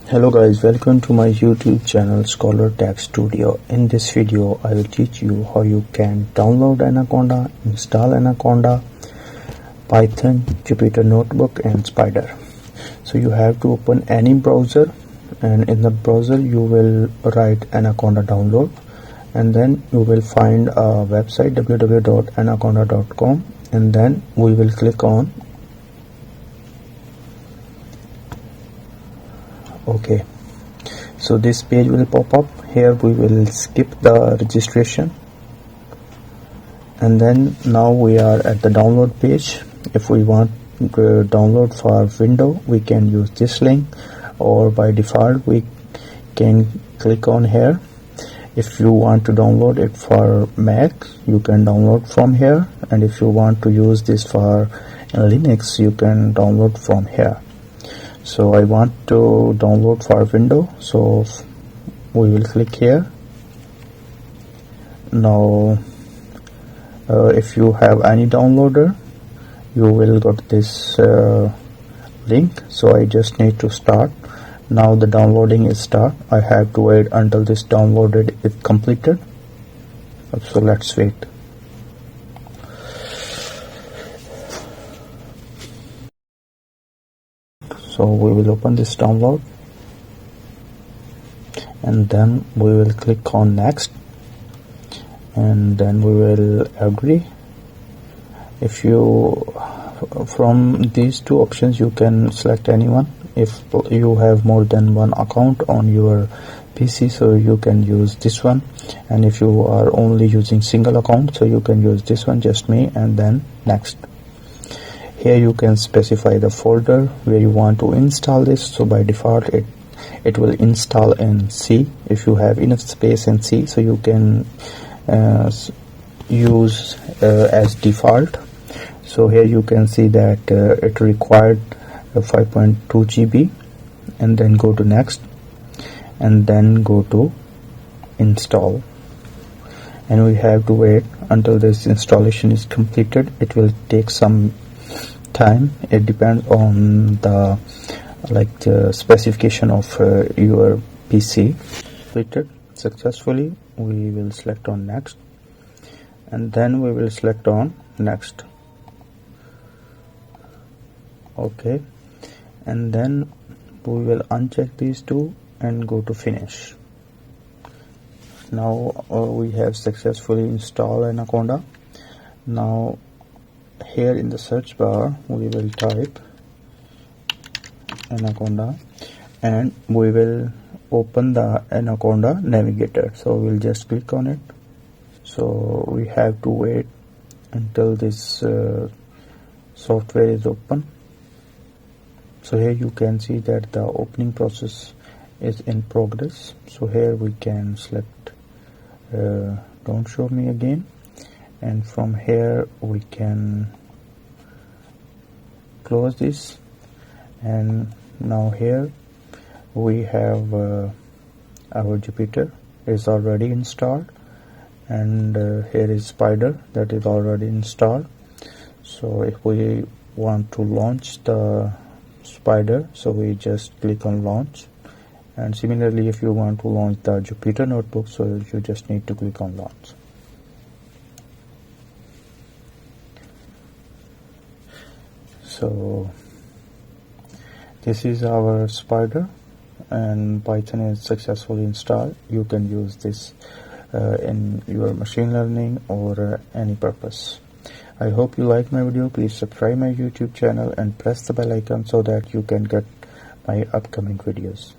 Hello guys, welcome to my YouTube channel Scholar Tech Studio. In this video I will teach you how you can download Anaconda, install Anaconda, Python, Jupyter Notebook and Spyder. So you have to open any browser, and in the browser you will write Anaconda download, and then you will find a website www.anaconda.com, and then we will click on OK. So this page will pop up. Here we will skip the registration, and then now we are at the download page. If we want to download for Windows, we can use this link, or by default we can click on here. If you want to download it for Mac, you can download from here, and if you want to use this for Linux, you can download from here. So I want to download for Windows, so we will click here. Now if you have any downloader, you will got this link. So I just need to start. Now the downloading is start. I have to wait until this downloaded is completed. So let's wait. So we will open this download, and then we will click on next, and then we will agree. If you from these two options you can select anyone. If you have more than one account on your PC, so you can use this one, and if you are only using single account, so you can use this one, just me, and then next. Here you can specify the folder where you want to install this. So by default it will install in C. If you have enough space in C, so you can use as default. So here you can see that it required 5.2 GB, and then go to next, and then go to install, and we have to wait until this installation is completed. It will take some time. It depends on the specification of your PC. Completed successfully. We will select on next, and then we will select on next. OK, and then we will uncheck these two and go to finish. Now we have successfully installed Anaconda. Now here in the search bar we will type Anaconda, and we will open the Anaconda navigator. So we'll just click on it. So we have to wait until this software is open. So here you can see that the opening process is in progress. So here we can select don't show me again, and from here we can close this. And now here we have our Jupyter is already installed, and here is Spyder that is already installed. So if we want to launch the Spyder, so we just click on launch, and similarly if you want to launch the Jupyter Notebook, so you just need to click on launch. So this is our Spyder, and Python is successfully installed. You can use this in your machine learning or any purpose. I hope you like my video. Please subscribe my YouTube channel and press the bell icon so that you can get my upcoming videos.